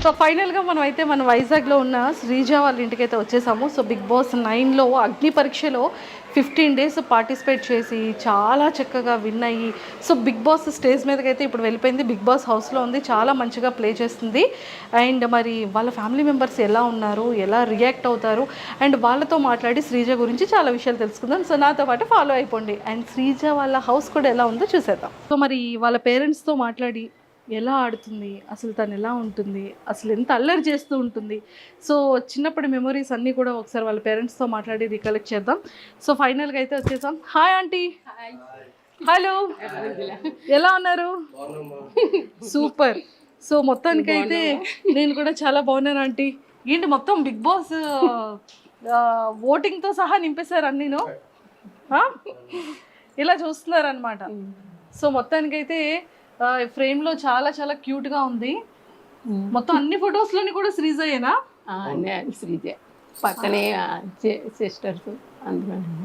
So ఫైనల్గా మనం అయితే మన వైజాగ్లో ఉన్న శ్రీజ వాళ్ళ ఇంటికైతే వచ్చేసాము. సో బిగ్ బాస్ 9లో అగ్ని పరీక్షలో 15 days పార్టిసిపేట్ చేసి చాలా చక్కగా విన్ అయ్యి సో బిగ్ బాస్ స్టేజ్ మీదకి అయితే ఇప్పుడు వెళ్ళిపోయింది. బిగ్ బాస్ హౌస్లో ఉంది, చాలా మంచిగా ప్లే చేస్తుంది. అండ్ మరి వాళ్ళ ఫ్యామిలీ మెంబర్స్ ఎలా ఉన్నారు, ఎలా రియాక్ట్ అవుతారు, అండ్ వాళ్ళతో మాట్లాడి శ్రీజ గురించి చాలా విషయాలు తెలుసుకుందాం. సో నాతో పాటు ఫాలో అయిపోండి. అండ్ శ్రీజ వాళ్ళ హౌస్ కూడా ఎలా ఉందో చూసేద్దాం. సో మరి వాళ్ళ పేరెంట్స్తో మాట్లాడి ఎలా ఆడుతుంది, అసలు తను ఎలా ఉంటుంది, అసలు ఎంత అల్లరి చేస్తూ ఉంటుంది, సో చిన్నప్పటి మెమొరీస్ అన్నీ కూడా ఒకసారి వాళ్ళ పేరెంట్స్తో మాట్లాడి రికలెక్ట్ చేద్దాం. సో ఫైనల్గా అయితే వచ్చేసాం. Hi aunty. హలో, ఎలా ఉన్నారు? సూపర్. సో మొత్తానికైతే నేను కూడా చాలా బాగున్నాను ఆంటీ. ఏంటి మొత్తం బిగ్ బాస్ ఓటింగ్తో సహా నింపేశారు అన్నీను, ఇలా చూస్తున్నారనమాట. సో మొత్తానికైతే ఫ్రేమ్లో చాలా చాలా క్యూట్గా ఉంది. మొత్తం అన్ని ఫొటోస్లోని కూడా శ్రీజయేనా? శ్రీజ పక్కనే సిస్టర్స్,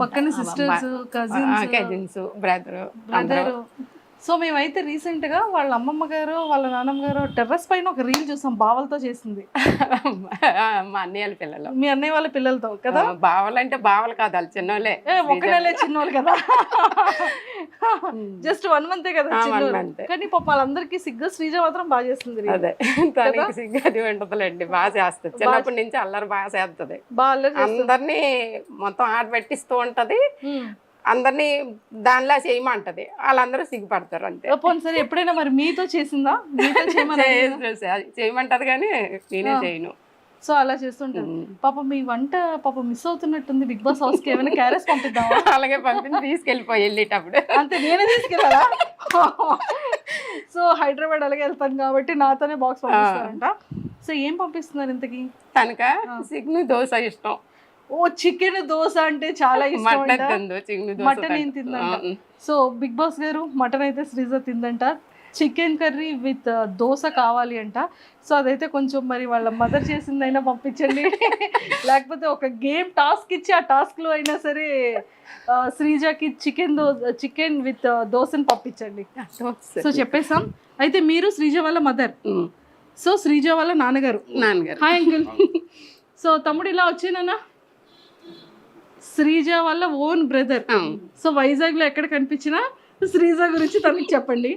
పక్కన సిస్టర్స్, కజిన్స్, బ్రదర్. సో మేమైతే రీసెంట్గా వాళ్ళ అమ్మమ్మ గారు వాళ్ళ నాన్నమ్మ గారు టెర్రస్ పైన ఒక రీల్ చూసాం, బావలతో చేసింది. మా అన్నయ్య పిల్లలు, మీ అన్నయ్య వాళ్ళ పిల్లలతో కదా? బావలు అంటే బావలు కాదు, వాళ్ళు చిన్నోళ్ళే, ఒకళ్ళే చిన్నోళ్ళు కదా, జస్ట్ 1 month కదా చిన్నోళ్ళు. కానీ పాప వాళ్ళందరికీ సిగ్గు, శ్రీజ మాత్రం బాగా చేస్తుంది. అదే తనకి సిగ్గు అది ఉంటుందిలేండి, బాగా చేస్తుంది. చిన్నప్పటి నుంచి అల్లరి బాగా చేస్తుంది, అందరినీ మొత్తం ఆట పెట్టిస్తూ ఉంటది, అందరినీ దానిలా చేయమంటది, వాళ్ళందరూ సిగ్గుపడతారు అంతే. సరే ఎప్పుడైనా మరి మీతో చేసిందా? చేయమంటది కానీ నేనే చేయను. సో అలా చేస్తుంటారు. పాప మీ వంట పాప మిస్ అవుతున్నట్టుంది బిగ్ బాస్ హౌస్ కి, ఏమైనా క్యారెస్ పంపిద్దామా? అలాగే పంపించి తీసుకెళ్ళిపోయి వెళ్ళేటప్పుడు అంతే, నేనే తీసుకెళ్ళాలా? సో హైదరాబాద్ అలాగే వెళ్తాను కాబట్టి నాతోనే బాక్స్ పంపిస్తారంట. సో ఏం పంపిస్తున్నారు ఇంతకి? తనక చికెన్ దోశ ఇష్టం. ఓ చికెన్ దోశ అంటే చాలా ఇష్టం, మటన్ ఏం తిందంట. సో బిగ్ బాస్ గారు మటన్ అయితే శ్రీజ తిందంట, చికెన్ కర్రీ విత్ దోశ కావాలి అంట. సో అదైతే కొంచెం మరి వాళ్ళ మదర్ చేసిందైనా పంపించండి, లేకపోతే ఒక గేమ్ టాస్క్ ఇచ్చి ఆ టాస్క్లో అయినా సరే శ్రీజకి చికెన్ విత్ దోశని పంపించండి. సో చెప్పేసాం. అయితే మీరు శ్రీజ వాళ్ళ మదర్, సో శ్రీజ వాళ్ళ నాన్నగారు. Hi uncle. సో తమ్ముడు ఇలా వచ్చేనా? శ్రీజ వాళ్ళ ఓన్ బ్రదర్. సో వైజాగ్లో ఎక్కడ కనిపించినా శ్రీజ గురించి తనకి చెప్పండి.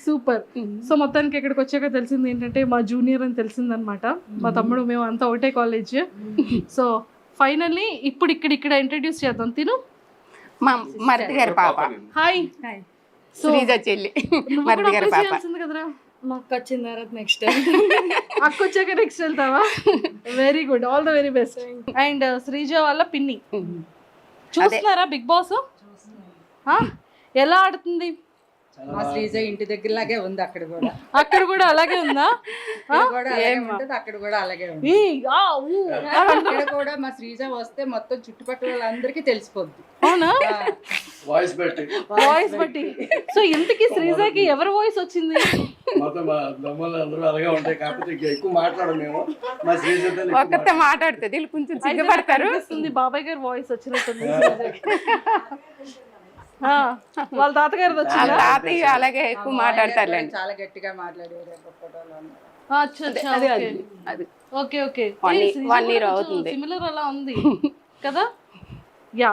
సూపర్. సో మొత్తానికి ఇక్కడికి వచ్చాక తెలిసింది ఏంటంటే మా జూనియర్ అని తెలిసిందనమాట. మా తమ్ముడు, మేము అంతా ఒకటే కాలేజ్. సో ఫైనల్లీ ఇప్పుడు ఇక్కడ ఇంట్రడ్యూస్ చేద్దాం. తిను మా మరిది గారి పాప. హాయ్. శ్రీజ చెల్లి, మరిది గారి పాప. కదరా, మాకు వచ్చిన తర్వాత నెక్స్ట్ అక్క వచ్చాక నెక్స్ట్ వెళ్తావా? Very good, all the very best. And Sreeja వాళ్ళ పిన్ని. చూస్తున్నారా బిగ్ బాస్? ఎలా ఆడుతుంది? మా శ్రీజ ఇంటి దగ్గర లాగే ఉంది, అక్కడ కూడా అలాగే ఉందా? అక్కడ కూడా అలాగే ఉంది. ఇక్కడ కూడా మా శ్రీజ వస్తే మొత్తం చుట్టుపక్కల వాళ్ళందరికీ తెలిసిపోద్ది. అవునా? వాయిస్ బట్టి. సో ఇంతకీ శ్రీజకి ఎవరి వాయిస్ వచ్చింది? ఒక్కతే మాట్లాడుతుంది, కొంచెం సిగ్గుపడతారు. బాబాయ్ గారు వాయిస్ వచ్చినట్టుంది. వాళ్ళ తాతగారు వచ్చింది, తాతయ్య అలాగే ఎక్కువ మాట్లాడతారు, చాలా గట్టిగా మాట్లాడేవారు. ఓకే ఓకే, 1 year అవుతుంది, సిమిలర్ అలా ఉంది కదా. యా.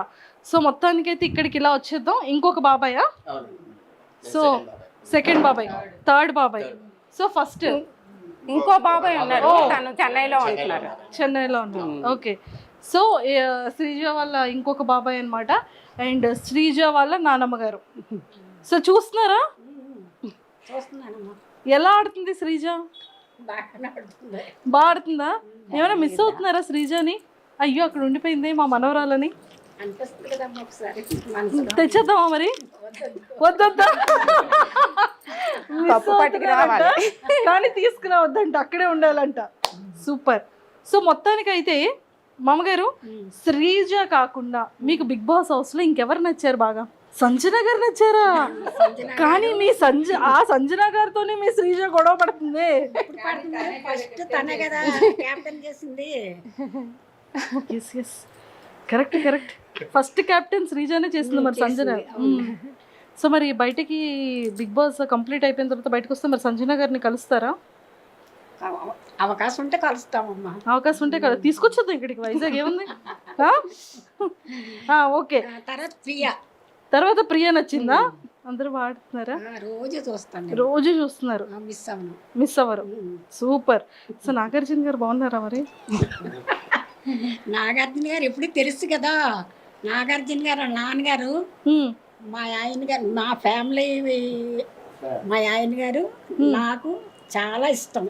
సో మొత్తానికైతే ఇక్కడికి ఇలా వచ్చేద్దాం. ఇంకొక బాబాయా? సో సెకండ్ బాబాయ్, థర్డ్ బాబాయ్. సో ఫస్ట్ ఇంకో బాబాయ్ ఉన్నారు, తను చెన్నైలో ఉంటున్నారు. ఓకే. సో శ్రీజ వాళ్ళ ఇంకొక బాబాయ్ అనమాట. అండ్ శ్రీజ వాళ్ళ నానమ్మ గారు. సో చూస్తున్నారా ఎలా ఆడుతుంది శ్రీజ? బాగా ఆడుతుందా? ఏమైనా మిస్ అవుతున్నారా శ్రీజని? అయ్యో అక్కడ ఉండిపోయింది మా మనవరాలని. తెచ్చేద్దామా మరి? వద్దా, కానీ తీసుకురావద్దంట, అక్కడే ఉండాలంట. సూపర్. సో మొత్తానికైతే మామగారు, శ్రీజ కాకుండా మీకు బిగ్ బాస్ హౌస్ లో ఇంకెవరు నచ్చారు బాగా? సంజన గారు నచ్చారా? కానీ మీ సంజన గారితోనే మీ శ్రీజ గొడవ పడుతుంది. కరెక్ట్. ఫస్ట్ కెప్టెన్ శ్రీజనే చేస్తుంది మరి సంజన. సో మరి బయటికి బిగ్ బాస్ కంప్లీట్ అయిపోయిన తర్వాత బయటకు వస్తే మరి సంజన గారిని కలుస్తారా? అవకాశం ఉంటే కలుస్తామమ్మా. అవకాశం ఉంటే తీసుకొచ్చేద్దాం ఇక్కడికి, వైజాగ్ ఏముంది. ఓకే, తర్వాత ప్రియా నచ్చిందా? అందరూ వాడుతున్నారా? రోజు చూస్తాను, రోజు చూస్తున్నారు, మిస్ అవ్వరు. సూపర్. సో నాగార్జున గారు బాగున్నారా మరి? నాగార్జున గారు ఎప్పుడు తెలుసు కదా, నాగార్జున గారు నాన్నగారు, మా ఆయన గారు, మా ఫ్యామిలీ, మా ఆయన గారు నాకు చాలా ఇష్టం.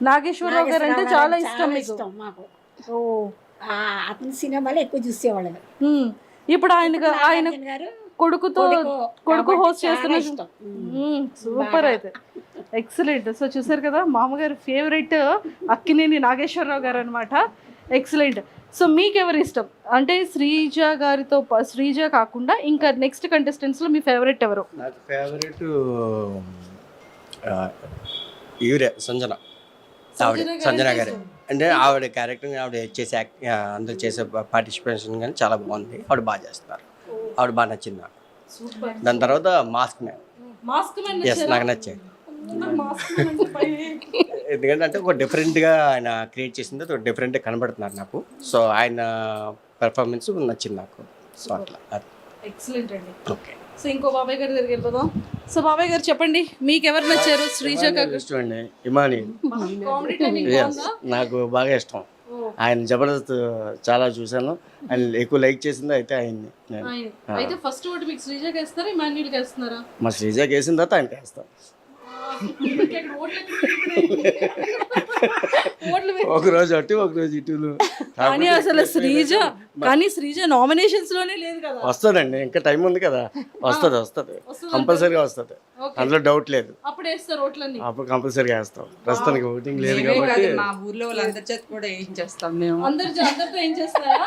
నాగేశ్వరరావు గారు అంటే చాలా ఇష్టం మాకు. అతని సినిమాలు ఎక్కువ చూసేవాళ్ళు. ఇప్పుడు ఆయన కొడుకు హోస్ట్ చేస్తున్న. సూపర్, అయితే ఎక్సలెంట్. సో చూసారు కదా, మామగారు ఫేవరెట్ అక్కినేని నాగేశ్వరరావు గారు అనమాట. ఎక్సలెంట్. సో మీకు ఎవరు ఇష్టం అంటే శ్రీజ కాకుండా ఇంకా నెక్స్ట్ కంటెస్టెంట్స్ లో మీ ఫేవరెట్ ఎవరు? నాకు ఫేవరెట్ ఈవిడే సంజన గారు. అంటే ఆవిడ క్యారెక్టర్, ఆవిడ చేసే అందరూ చేసే పార్టిసిపేషన్ కానీ చాలా బాగుంది. ఆవిడ బాగా చేస్తున్నారు, ఆవిడ బాగా నచ్చింది నాకు. దాని తర్వాత మాస్క్ మ్యాన్, ఎస్ నాకు నచ్చాయి. ఎందుకంటే ఒక డిఫరెంట్గా ఆయన క్రియేట్ చేసింది, ఒక డిఫరెంట్గా కనబడుతున్నారు నాకు. సో ఆయన పెర్ఫార్మెన్స్ నచ్చింది నాకు. సో అట్లా ఎక్సలెంట్ అండి. ఓకే. సో ఇంకో బాబాయ్ గారి దగ్గరికి వెళ్ళిపోదాం. సో బాబాయ్ గారు చెప్పండి, మీకు ఎవరు నచ్చారు? శ్రీజ ఇష్టం అండి, ఇమాని నాకు బాగా ఇష్టం. ఆయన జబర్దస్త్ చాలా చూసాను, ఆయన ఎక్కువ లైక్ చేసింది అయితే ఆయన్ని. అయితే ఫస్ట్ ఓటు మీకు శ్రీజకి వేస్తారా, ఇమాన్యుల్కి వేస్తున్నారా? మా శ్రీజకి వేసిన తర్వాత ఆయనకి వేస్తాం. ఒక రోజు అటు ఒక రోజు ఇటు. కానీ అసలు శ్రీజ నామినేషన్స్ లోనే లేదు కదా. వస్తుందండి, ఇంకా టైం ఉంది కదా. వస్తుంది కంపల్సరీగా వస్తుంది, అందులో డౌట్ లేదు. అప్పుడు వేస్తారు ఓట్లన్నీ, అప్పుడు కంపల్సరీగా వేస్తాం. ప్రస్తుతానికి ఓటింగ్ లేదు కాబట్టి మా ఊర్లో వాళ్ళందరి చేత కూడా ఏం చేస్తాం మేము, అందరితో ఏం చేస్తారా?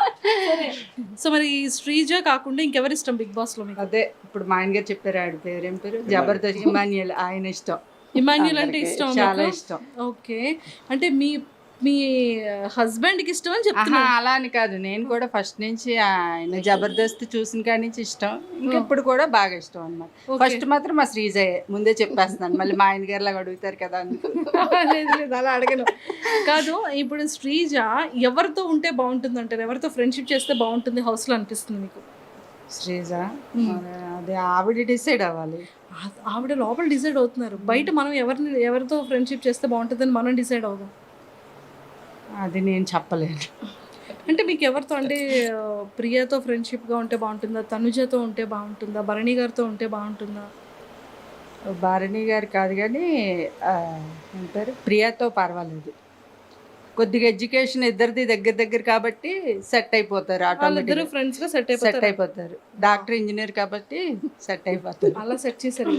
సో మరి శ్రీజ కాకుండా ఇంకెవరు ఇష్టం బిగ్ బాస్ లో మీకు? అదే ఇప్పుడు మా ఆయన గారు చెప్పారు, ఆవిడ పేరు ఏం పేరు, జబర్దస్త్ ఇమాన్యుయల్. ఆయన ఇష్టం, ఇమాన్యుల్ అంటే ఇష్టం, చాలా ఇష్టం. ఓకే, అంటే మీ హస్బెండ్ కి ఇష్టం అని చెప్తున్నా? అలా అని కాదు, నేను కూడా ఫస్ట్ నుంచి ఆయన జబర్దస్త్ చూసిన కాడి నుంచి ఇష్టం, ఇంకా ఇప్పుడు కూడా బాగా ఇష్టం అన్నమాట. ఫస్ట్ మాత్రం మా శ్రీజయే, ముందే చెప్పేస్తున్నాను, మళ్ళీ మా ఆయన గారు లాగా అడుగుతారు కదా. లేదు అలా అడగను. కాదు, ఇప్పుడు శ్రీజ ఎవరితో ఉంటే బాగుంటుంది అంటారు? ఎవరితో ఫ్రెండ్షిప్ చేస్తే బాగుంటుంది హౌస్ లో అనిపిస్తుంది మీకు? శ్రీజ అదే ఆవిడ డిసైడ్ అవ్వాలి. ఆవిడ లోపల డిసైడ్ అవుతున్నారు, బయట మనం ఎవరితో ఫ్రెండ్షిప్ చేస్తే బాగుంటుందని మనం డిసైడ్ అవుదాం. అది నేను చెప్పలేను. అంటే మీకు ఎవరితో, అంటే ప్రియతో ఫ్రెండ్షిప్గా ఉంటే బాగుంటుందా, తనుజతో ఉంటే బాగుంటుందా, భరణి గారితో ఉంటే బాగుంటుందా? భరణి గారు కాదు కానీ అంటారు ప్రియాతో పర్వాలేదు. కొద్దిగా ఎడ్యుకేషన్ ఇద్దరిది దగ్గర కాబట్టి సెట్ అయిపోతారు, ఆటోమేటిక్గా ఫ్రెండ్స్ గా సెట్ అయిపోతారు. డాక్టర్ ఇంజనీర్ కాబట్టి సెట్ అయిపోతారు. అలా సెట్ చేశారు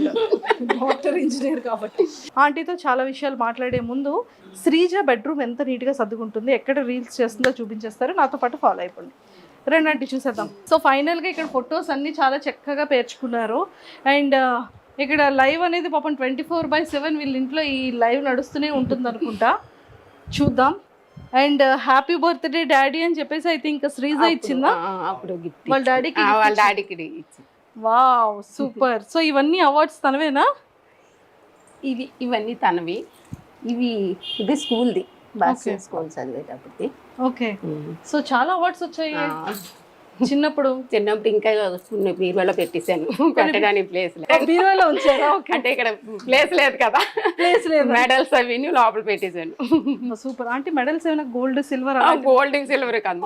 డాక్టర్ ఇంజనీర్ కాబట్టి. ఆంటీతో చాలా విషయాలు మాట్లాడే ముందు శ్రీజ బెడ్రూమ్ ఎంత నీట్గా సర్దుకుంటుంది, ఎక్కడ రీల్స్ చేస్తుందో చూపించేస్తారు, నాతో పాటు ఫాలో అయిపోండి. రెండంటి చూసేద్దాం. సో ఫైనల్గా ఇక్కడ ఫొటోస్ అన్నీ చాలా చక్కగా పేర్చుకున్నారు. అండ్ ఇక్కడ లైవ్ అనేది పాపం 24/7 వీళ్ళ ఇంట్లో ఈ లైవ్ నడుస్తూనే ఉంటుంది అనుకుంటా, చూద్దాం. అండ్ హ్యాపీ బర్త్డే డాడీ అని చెప్పేసి అయితే ఇంకా శ్రీజ ఇచ్చిందా అప్పుడు గిఫ్ట్ వాళ్ళ డాడీకి? వాళ్ళ డాడీకి వావ్, సూపర్. సో ఇవన్నీ అవార్డ్స్ తనవేనా? ఇవన్నీ తనవి. ఇది స్కూల్ది, స్కూల్ చదివేటప్పటికి. ఓకే, సో చాలా అవార్డ్స్ వచ్చాయి చిన్నప్పుడు. ఇంకా బీరువాలో పెట్టేశాను, పెట్టడానికి ప్లేస్ లేదు. బీరువాలో ఉంచారా? అంటే ఇక్కడ ప్లేస్ లేదు కదా, ప్లేస్ లేదు. మెడల్స్ అవి లోపల పెట్టేశాను. సూపర్. అంటే మెడల్స్ ఏమైనా గోల్డ్ సిల్వర్? గోల్డ్ సిల్వర్ కదా,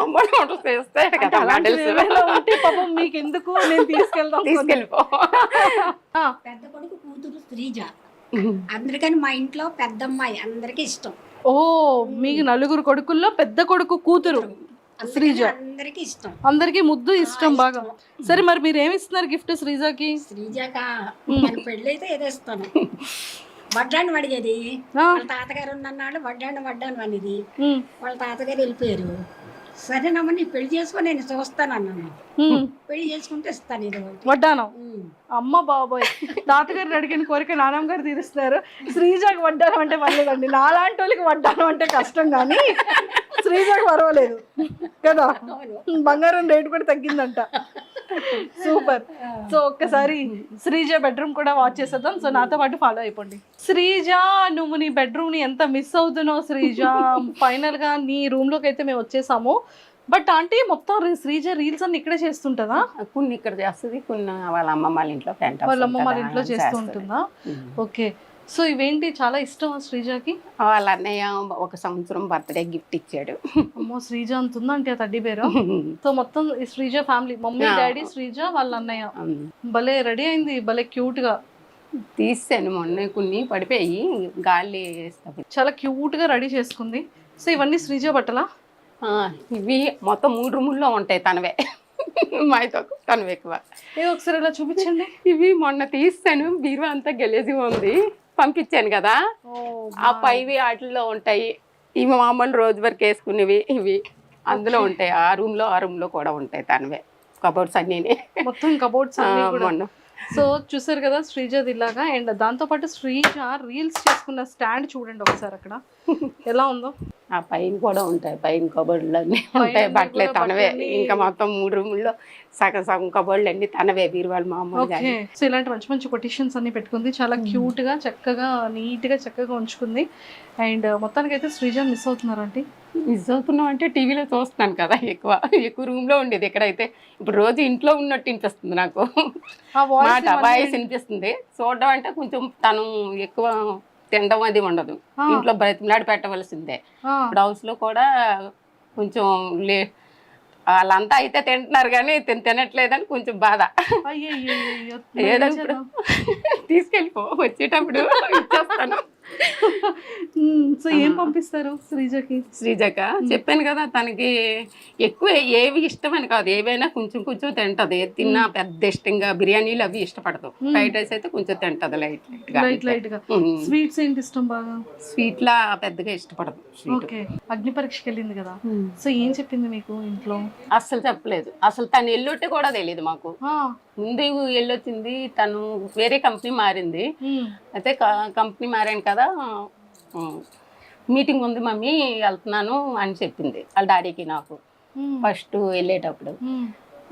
పాపం మీకు ఎందుకు, నేను తీసుకెళ్ళిపో. పెద్ద కొడుకు కూతురు శ్రీజ, అందరికని మా ఇంట్లో పెద్దమ్మాయి, అందరికి ఇష్టం. ఓ, మీకు నలుగురు కొడుకుల్లో పెద్ద కొడుకు కూతురు శ్రీజ, అందరికి ఇష్టం, అందరికి ముద్దు ఇష్టం బాగా. సరే మరి మీరు ఏమి ఇస్తున్నారు గిఫ్ట్ శ్రీజకి? శ్రీజకా మన పెళ్ళి అయితే ఏదేస్తాను, వడ్డాను అడిగేది. వాళ్ళ తాతగారు ఉన్నన్నాళ్ళు వడ్డాను అనేది, వాళ్ళ తాతగారు వెళ్ళిపోయారు. సరేనమ్మ నీ పెళ్లి చేసుకొని నేను చూస్తాను అన్నాను. పెళ్లి చేసుకుంటే ఇస్తాను ఇది వడ్డానం. అమ్మ బాబోయ్, తాతగారు అడిగిన కోరిక నాన్నమ్మ గారు తీరుస్తున్నారు. శ్రీజకి వడ్డానం అంటే పర్లేదండి, నాలాంటి వాళ్ళకి వడ్డానం అంటే కష్టం. కానీ శ్రీజకు పర్వాలేదు కదా, బంగారం రేటు కూడా తగ్గిందంట. సూపర్. సో ఒక్కసారి శ్రీజ బెడ్రూమ్ కూడా వాచ్ చేసేద్దాం. సో నాతో పాటు ఫాలో అయిపోండి. శ్రీజ, నువ్వు నీ బెడ్రూమ్ ని ఎంత మిస్ అవుతున్నావు శ్రీజ. ఫైనల్ గా నీ రూమ్ లోకి అయితే మేము వచ్చేసాము. బట్ ఆంటీ మొత్తం శ్రీజ రీల్స్ అన్ని ఇక్కడే చేస్తుంటదా? కొన్ని ఇక్కడ చేస్తుంది, కొన్ని వాళ్ళ అమ్మమ్మ వాళ్ళ ఇంట్లో వాళ్ళ అమ్మ వాళ్ళ ఇంట్లో చేస్తూ ఉంటుందా? ఓకే. సో ఇవేంటి చాలా ఇష్టం శ్రీజకి? వాళ్ళ అన్నయ్య 1 సంవత్సరం బర్త్డే గిఫ్ట్ ఇచ్చాడు. అమ్మో, శ్రీజ అంటుందా అంటే ఆ తడ్డీ పేరు. సో మొత్తం ఈ Sreeja family, mummy daddy Sreeja వాళ్ళ అన్నయ్య. భలే రెడీ అయింది, భలే క్యూట్ గా. తీసాను మొన్న, కొన్ని పడిపోయి గాలి చాలా క్యూట్ గా రెడీ చేసుకుంది. సో ఇవన్నీ శ్రీజ బట్టలా? ఇవి మొత్తం 3 రూముల్లో ఉంటాయి తనవే. మాతో తనవే ఎక్కువ. ఏ ఒకసారి ఇలా చూపించండి. ఇవి మొన్న తీస్తాను, బీరువా అంతా గెలేజిగా ఉంది, పంపించాను కదా. ఆ పైవి వాటిల్లో ఉంటాయి. ఇవి మామూలు రోజు వరకు వేసుకునేవి ఇవి అందులో ఉంటాయి. ఆ రూమ్ లో కూడా ఉంటాయి తనవే కబోర్డ్స్ అన్నీ. మొత్తం కబోర్డ్స్ మొన్న. సో చూసారు కదా శ్రీజది ఇలాగా. అండ్ దాంతో పాటు శ్రీజ రీల్స్ చేసుకున్న స్టాండ్ చూడండి ఒకసారి అక్కడ ఎలా ఉందో. ఆ పైన కూడా ఉంటాయి, పైన కబోర్డులు అన్నీ ఉంటాయి, బట్టలే తనవే. ఇంకా మొత్తం 3 రూముల్లో సగం కబోర్డులు అన్ని తనవే, బీరువాళ్ళు మామూలుగా. సో ఇలాంటి మంచి మంచి కొటేషన్స్ అన్ని పెట్టుకుంది, చాలా క్యూట్ గా చక్కగా నీట్ గా చక్కగా ఉంచుకుంది. అండ్ మొత్తానికి అయితే శ్రీజ మిస్ అవుతున్నారంటే? మిస్ అవుతున్నాం అంటే టీవీలో చూస్తున్నాను కదా, ఎక్కువ రూమ్ లో ఉండేది. ఎక్కడైతే ఇప్పుడు రోజు ఇంట్లో ఉన్నట్టు వినిపిస్తుంది నాకు, మాట వాయిస్ వినిపిస్తుంది. చూడడం అంటే కొంచెం తను ఎక్కువ తినడం అది ఉండదు, ఇంట్లో బ్రతిమలాడి పెట్టవలసిందే. ఇప్పుడు హౌస్ లో కూడా కొంచెం వాళ్ళంతా అయితే తింటున్నారు కానీ తినట్లేదని కొంచెం బాధ. ఏదో ఇప్పుడు తీసుకెళ్ళిపో, వచ్చేటప్పుడు ఇచ్చేస్తాను. సో ఏం పంపిస్తారు శ్రీజక? చెప్పాను కదా, తనకి ఎక్కువ ఏవి ఇష్టమని కాదు, ఏవైనా కొంచెం తింటది. తిన్నా పెద్ద ఇష్టంగా బిర్యానీలు అవి ఇష్టపడదు. ఫ్రైడ్ రైస్ అయితే కొంచెం తింటది లైట్ గా. స్వీట్స్ ఏంటి ఇష్టం బాగా? స్వీట్ లా పెద్దగా ఇష్టపడదు. ఓకే. అగ్ని పరీక్షకి వెళ్ళింది కదా, సో ఏం చెప్పింది మీకు ఇంట్లో? అస్సలు చెప్పలేదు. అసలు తను ఎల్లుంటే కూడా తెలియదు మాకు. ముందు వెళ్ళొచ్చింది, తను వేరే కంపెనీ మారింది. అయితే కంపెనీ మారాను కదా, మీటింగ్ ఉంది మమ్మీ వెళ్తున్నాను అని చెప్పింది వాళ్ళ డాడీకి నాకు ఫస్ట్ వెళ్ళేటప్పుడు.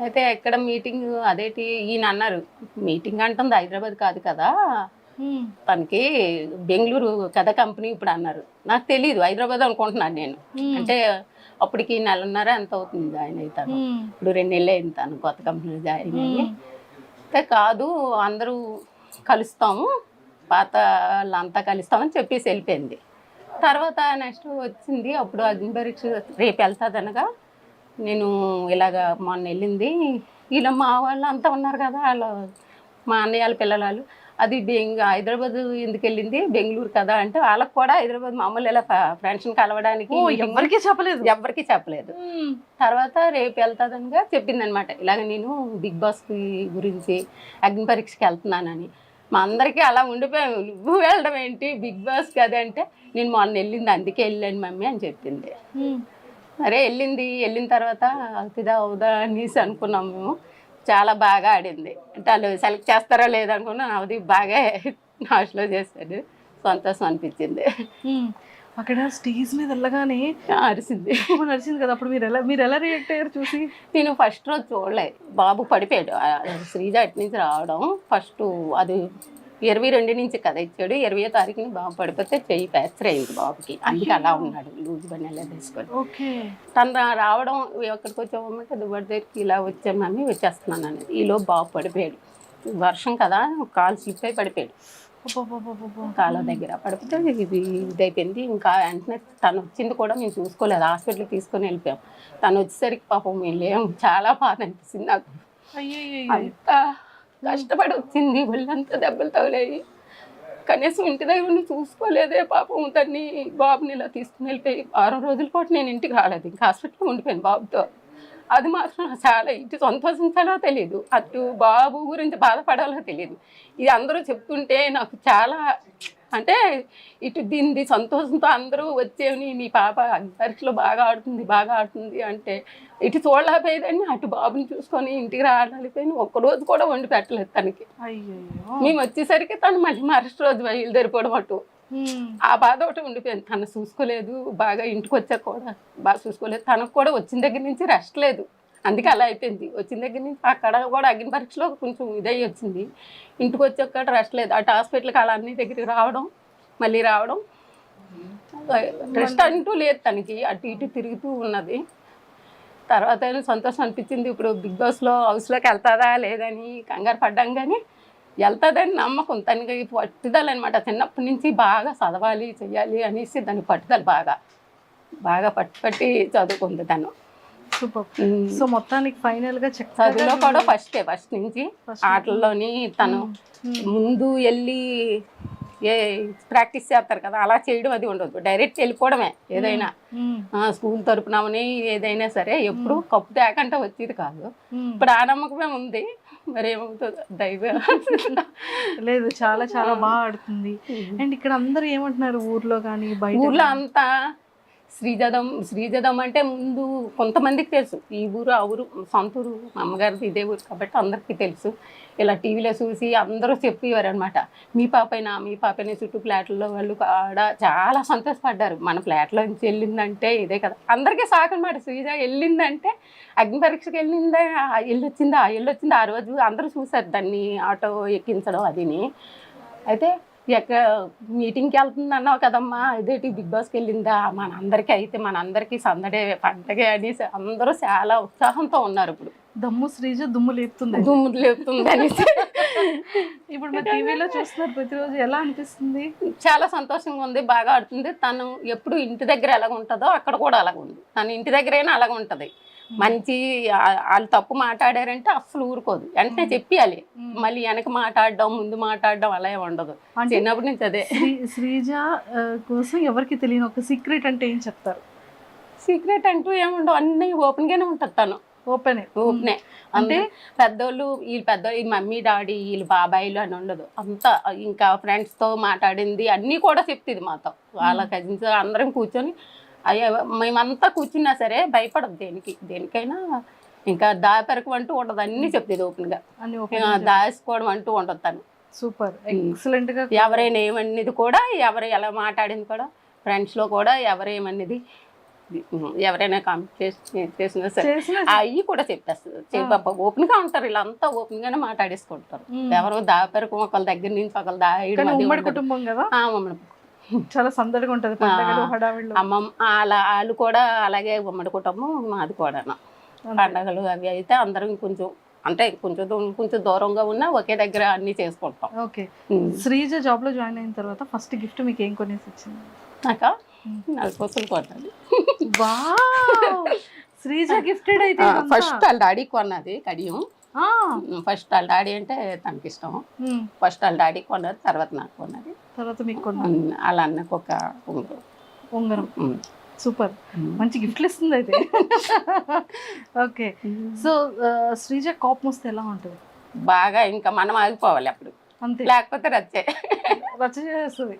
అయితే ఎక్కడ మీటింగ్, అదేంటి ఈయన అన్నారు, మీటింగ్ అంటుంది హైదరాబాద్ కాదు కదా, తనకి బెంగళూరు కదా కంపెనీ ఇప్పుడు అన్నారు. నాకు తెలియదు, హైదరాబాద్ అనుకుంటున్నాను నేను. అంటే అప్పటికి 1.5 ఎంత అవుతుంది జాయిన్ అవుతాను, ఇప్పుడు 2 నెలలు అయింది తను కొత్త కంపెనీలో జాయిన్ అయ్యి. అయితే కాదు అందరూ కలుస్తాము, పాత వాళ్ళంతా కలుస్తామని చెప్పేసి వెళ్ళిపోయింది. తర్వాత నెక్స్ట్ వచ్చింది, అప్పుడు అగ్ని పరీక్ష రేపు వెళ్తుంది అనగా, నేను ఇలాగ మొన్న వెళ్ళింది, ఇలా మా వాళ్ళు అంతా ఉన్నారు కదా, వాళ్ళు మా అన్నయ్య వాళ్ళ పిల్లలు, అది హైదరాబాద్ ఎందుకు వెళ్ళింది, బెంగళూరు కదా అంటే వాళ్ళకి కూడా హైదరాబాద్ మామూలు ఇలా ఫ్రెండ్స్ని కలవడానికి ఎవరికి చెప్పలేదు. తర్వాత రేపు వెళ్తాదనిగా చెప్పింది అనమాట. ఇలాగ నేను బిగ్ బాస్ గురించి అగ్ని పరీక్షకి వెళ్తున్నానని. మా అందరికీ అలా ఉండిపోయాము, నువ్వు వెళ్ళడం ఏంటి బిగ్ బాస్ కదా అంటే, నేను మొన్న వెళ్ళింది అందుకే వెళ్ళాను మమ్మీ అని చెప్పింది. అరే వెళ్ళిన తర్వాత అవుతుందా అవుదా అనేసి అనుకున్నాము మేము. చాలా బాగా ఆడింది. అంటే వాళ్ళు సెలెక్ట్ చేస్తారో లేదనుకున్నా, అది బాగా నాశలో చేశాడు, సంతోషం అనిపించింది. అక్కడ స్టేజ్ మీద వెళ్ళగానే అరిసింది కదా, అప్పుడు మీరు ఎలా రియాక్ట్ అయ్యారు చూసి? నేను ఫస్ట్ రోజు చూడలేదు, బాబు పడిపోయాడు. శ్రీజ అటు నుంచి రావడం ఫస్ట్, అది 22 నుంచి కదా ఇచ్చాడు, 20వ తారీఖుని బాబు పడిపోతే చెయ్యి ఫ్రాక్చర్ అయింది బాబుకి, అందుకే అలా ఉన్నాడు లూజ్ బండి ఎలా తీసుకొని. తను రావడం ఎక్కడికి వచ్చామంటే దువ్వడి దగ్గరికి ఇలా వచ్చాను మమ్మీ వచ్చేస్తున్నాను అనేది. ఈలో బాబు పడిపోయాడు, వర్షం కదా కాలు స్లిప్ అయి పడిపోయాడు కాళ్ళ దగ్గర. పడిపోతే ఇది అయిపోయింది. ఇంకా వెంటనే తను వచ్చింది కూడా మేము చూసుకోలేదు, హాస్పిటల్కి తీసుకొని వెళ్ళిపోయాం. తను వచ్చేసరికి పాపం మేము లేము, చాలా బాధ అనిపిస్తుంది నాకు. అంతా కష్టపడి వచ్చింది, ఒళ్ళంతా దెబ్బలు తగిలాయి, కనీసం ఇంటి దగ్గర చూసుకోలేదే పాపం. దాన్ని బాబుని ఇలా తీసుకుని వెళ్ళిపోయి 6 రోజుల పాటు నేను ఇంటికి రాలేదు, ఇంకా హాస్పిటల్లో ఉండిపోయాను బాబుతో. అది మాత్రం చాలా ఇటు సంతోషించాలో తెలియదు, అటు బాబు గురించి బాధపడాలో తెలియదు. ఇది అందరూ చెప్తుంటే నాకు చాలా, అంటే ఇటు దీన్ని సంతోషంతో అందరూ వచ్చేవి, మీ పాప పరీక్షలో బాగా ఆడుతుంది అంటే ఇటు చూడలేకపోయేదాన్ని, అటు బాబుని చూసుకొని ఇంటికి రాలేకపోయినా ఒక్కరోజు కూడా వండి పెట్టలేదు తనకి. మేము వచ్చేసరికి తను మళ్ళీ మరుసటి రోజు బయలుదేరిపోవడం అటు ఆ బాధ ఒకటి ఉండిపోయింది. తను చూసుకోలేదు, బాగా ఇంటికి వచ్చాక కూడా బాగా చూసుకోలేదు. తనకు కూడా వచ్చిన దగ్గర నుంచి రెస్ట్ లేదు, అందుకే అలా అయిపోయింది. వచ్చిన దగ్గర నుంచి అక్కడ కూడా అగ్ని పరీక్షలో కొంచెం ఇదయ్యి వచ్చింది. ఇంటికి వచ్చాక రెస్ట్ లేదు. అటు హాస్పిటల్కి అలా అన్ని దగ్గరికి రావడం, మళ్ళీ రావడం, రెస్ట్ అంటూ లేదు తనకి. అటు ఇటు తిరుగుతూ ఉన్నది. తర్వాత సంతోషం అనిపించింది. ఇప్పుడు బిగ్ బాస్లో హౌస్లోకి వెళ్తుందా లేదని కంగారు పడ్డాం, కానీ వెళ్తుందని నమ్మకం. తనకి పట్టుదల అనమాట. చిన్నప్పటి నుంచి బాగా చదవాలి చెయ్యాలి అనేసి దాని పట్టుదల బాగా పట్టి చదువుకుంది తను. సూపర్. సో మొత్తానికి ఫైనల్ గా చదువులో కూడా ఫస్ట్ నుంచి ఆటల్లోని తను ముందు వెళ్ళి ప్రాక్టీస్ చేస్తారు కదా, అలా చేయడం అది ఉండదు. డైరెక్ట్ వెళ్ళిపోవడమే. ఏదైనా స్కూల్ తరపునమని ఏదైనా సరే ఎప్పుడు కప్పు తేకంటే వచ్చేది కాదు. ఇప్పుడు ఆ నమ్మకమే ఉంది. మరి ఏమవుతుందో దైవం. లేదు, చాలా చాలా బాగా ఆడుతుంది. అండ్ ఇక్కడ అందరూ ఏమంటున్నారు ఊర్లో కానీ బయట? ఊర్లో అంతా శ్రీజదం అంటే ముందు కొంతమందికి తెలుసు. ఈ ఊరు ఆ ఊరు సొంత ఊరు, మా అమ్మగారిది ఇదే ఊరు కాబట్టి అందరికీ తెలుసు. ఇలా టీవీలో చూసి అందరూ చెప్పేవారు అనమాట, మీ పాపైనా చుట్టూ ఫ్లాట్లలో వాళ్ళు కూడా చాలా సంతోషపడ్డారు. మన ఫ్లాట్లో నుంచి వెళ్ళిందంటే ఇదే కదా, అందరికీ సాకు అనమాట. శ్రీజ వెళ్ళిందంటే అగ్ని పరీక్షకి వెళ్ళొచ్చిందా ఆ రోజు అందరూ చూసారు దాన్ని ఆటో ఎక్కించడం అదిని. అయితే ఎక్కడ మీటింగ్కి వెళ్తుంది అన్నావు కదమ్మా, ఇదేంటి బిగ్ బాస్కి వెళ్ళిందా, మనందరికీ సందడే పండగే అనేసి అందరూ చాలా ఉత్సాహంతో ఉన్నారు. ఇప్పుడు దమ్ము శ్రీజ దుమ్ము లేపుతుంది అనేసి ఇప్పుడు మన టీవీలో చూస్తున్నారు ప్రతిరోజు. ఎలా అనిపిస్తుంది? చాలా సంతోషంగా ఉంది. బాగా ఆడుతుంది. తను ఎప్పుడు ఇంటి దగ్గర ఎలాగ ఉంటుందో అక్కడ కూడా అలాగ ఉంది. తను ఇంటి దగ్గరైనా అలాగ ఉంటుంది. మంచి వాళ్ళు తప్పు మాట్లాడారంటే అస్సలు ఊరుకోదు, వెంటనే చెప్పాలి. మళ్ళీ వెనక మాట్లాడడం ముందు మాట్లాడడం అలా ఉండదు. చిన్నప్పటి నుంచి అదే. శ్రీజ కోసం ఎవరికి తెలియని ఒక సీక్రెట్ అంటే ఏం చెప్తారు? సీక్రెట్ అంటూ ఏముండవు, అన్నీ ఓపెన్గానే ఉంటుంది. తను ఓపెనే అంటే పెద్దోళ్ళు ఈ మమ్మీ డాడీ వీళ్ళు బాబాయిలు అని ఉండదు. అంతా ఇంకా ఫ్రెండ్స్తో మాట్లాడింది అన్నీ కూడా చెప్తుంది మాతో. వాళ్ళ కజిన్స్ అందరం కూర్చొని అయ్యో మేమంతా కూర్చున్నా సరే భయపడదు దేనికైనా. ఇంకా దాపెరకు అంటూ ఉండదు, అన్నీ చెప్తుంది ఓపెన్గా. దాచుకోవడం అంటూ ఉండదు తను. సూపర్, ఎక్సలెంట్ గా. ఎవరైనా ఏమన్నది కూడా, ఎవరు ఎలా మాట్లాడింది కూడా, ఫ్రెండ్స్లో కూడా ఎవరేమన్నది ఎవరైనా కాంపిటీషన్ చేసినా సరే అవి కూడా చెప్పేస్తుంది. ఓపెన్గా ఉంటారు, వీళ్ళంతా ఓపెన్గానే మాట్లాడేసుకుంటారు. ఎవరో దాపెరకు ఒకళ్ళ దగ్గర నుంచి ఒకళ్ళు ఉమ్మడి కుటుంబం కదా, చాలా సందడిగా ఉంటుంది. అమ్మమ్మ వాళ్ళు కూడా అలాగే ఉమ్మడి కుటుంబం, మాది కూడా. పండగలు అవి అయితే అందరం కొంచెం దూరంగా ఉన్నా ఒకే దగ్గర అన్ని చేసుకుంటాం. ఓకే. శ్రీజ జాబ్ లో జాయిన్ అయిన తర్వాత ఫస్ట్ గిఫ్ట్ మీకు ఏం కొనేసి వచ్చింది? నాకా నలుపూసలు కొన్నది. శ్రీజ గిఫ్టెడ్ అయితే ఫస్ట్ వాళ్ళ డాడీ కొన్నది కడియం. ఫస్ట్ వాళ్ళ డాడీ అంటే తనకి ఇష్టం. ఫస్ట్ వాళ్ళ డాడీ కొన్నది, తర్వాత నాకు కొన్నది, తర్వాత మీకు కొన్నది. అలా అన్నకు ఒక ఉంగరం. సూపర్, మంచి గిఫ్ట్లు ఇస్తుంది అయితే. ఓకే. సో శ్రీజ కోపం వస్తే ఎలా ఉంటుంది? బాగా ఇంకా మనం ఆగిపోవాలి అప్పుడు, అంతే. లేకపోతే రచ్చ చేస్తుంది,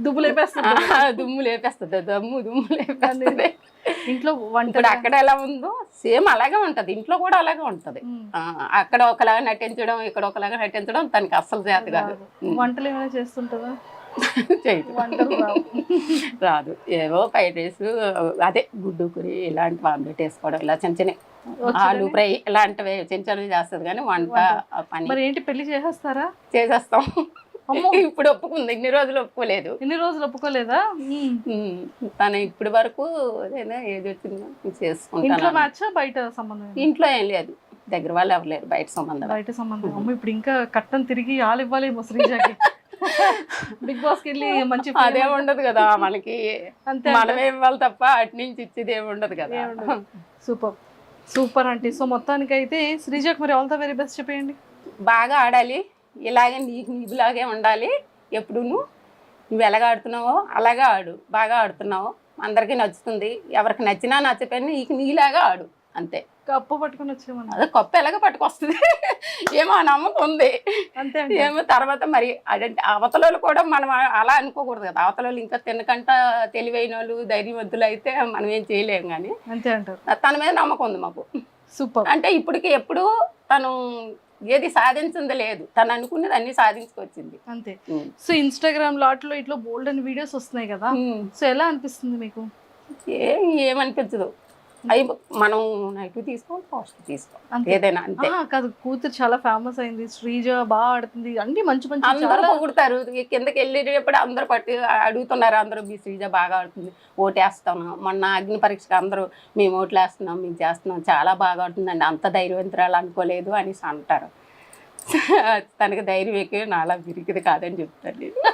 దుమ్ము లేపేస్తుంది. దుమ్ము లేపేస్తుంది. ఇంట్లో వంట అక్కడ ఎలా ఉందో సేమ్ అలాగే ఉంటది, ఇంట్లో కూడా అలాగే ఉంటది. అక్కడ ఒకలాగా నటించడం, ఇక్కడ ఒకలాగా నటించడం తనకి అస్సలు చేత కాదు. వంటలు ఏమైనా చేస్తుంటదా? రాదు. ఏవో ఫ్రైడ్ రైస్, అదే గుడ్డు కూరి ఇలాంటివి ఆమ్లెట్ వేసుకోవడం, ఇలా చిన్న ఆలు ఫ్రై ఇలాంటివి చిన్నవి చేస్తుంది. కానీ వంట పని. మరి ఏంటి, పెళ్లి చేసేస్తారా? చేసేస్తాం. ఇప్పుడు ఒప్పుకుంది, ఇన్ని రోజులు ఒప్పుకోలేదా? తను ఇప్పటి వరకు ఏది వచ్చిందో చేసుకుంటాను. బయట సంబంధం? ఇంట్లో ఏం లేదు, దగ్గర వాళ్ళు ఎవరు లేరు, బయట సంబంధం. అమ్మ ఇప్పుడు ఇంకా కట్టం తిరిగి ఆలు ఇవ్వాలేమో శ్రీజకి. బిగ్ బాస్ కి వెళ్ళి మంచి అదే ఉండదు కదా మనకి, మనమే ఇవ్వాలి తప్ప అటు నుంచి ఇచ్చేది ఏమి ఉండదు కదా. సూపర్ అంటే. సో మొత్తానికి అయితే శ్రీజకి మరి ఆల్ ద వెరీ బెస్ట్ చెప్పేయండి. బాగా ఆడాలి, ఇలాగే నీకులాగే ఉండాలి. ఎప్పుడు నువ్వు ఎలాగ ఆడుతున్నావో అలాగే ఆడు. బాగా ఆడుతున్నావు, అందరికీ నచ్చుతుంది. ఎవరికి నచ్చినా నచ్చపోయినా నీలాగా ఆడు, అంతే. కప్పు పట్టుకుని వచ్చేమన్నా? అదే కప్పు ఎలాగ పట్టుకొస్తుంది ఏమో నమ్మకం ఉంది, అంతే. ఏమో తర్వాత మరి అదంటే అవతల కూడా మనం అలా అనుకోకూడదు కదా. అవతల ఇంకా తినకంట తెలివైన వాళ్ళు ధైర్యవంతులు అయితే మనం ఏం చేయలేము. కానీ అంతే అంటారు. తన మీద నమ్మకం ఉంది మాకు. సూపర్. అంటే ఇప్పటికి ఎప్పుడు తను ఏది సాధించింది లేదు, తను అనుకున్నది అన్ని సాధించుకొచ్చింది. అంతే. ఉమ్. సో ఇన్స్టాగ్రామ్ లాట్లో ఇట్లా బోల్డ్ అని వీడియోస్ వస్తున్నాయి కదా, సో ఎలా అనిపిస్తుంది మీకు? ఏమనిపించదు, అవి మనం నెగిటివ్ తీసుకోవాలి, పాజిటివ్ తీసుకోవాలి, అంతే. ఏదైనా అంతే. కాదు, కూతురు చాలా ఫేమస్ అయింది, శ్రీజ బాగా ఆడుతుంది, అన్ని మంచి మంచి అందరూ చాలా పొగుడుతారు, కిందకి వెళ్ళేటప్పుడు అందరూ అడుగుతున్నారు, అందరూ మీ శ్రీజ బాగా ఆడుతుంది, ఓటేస్తాను, మొన్న అగ్ని పరీక్షకు అందరూ మేము ఓట్లు వేస్తున్నాం, మేము చేస్తున్నాం, చాలా బాగా ఆడుతుందండి, అంత ధైర్యవంతురాలు అనుకోలేదు అనేసి అంటారు. తనకి ధైర్యం ఎక్కువ, నాలా విరిగిది కాదని చెప్తాను నేను.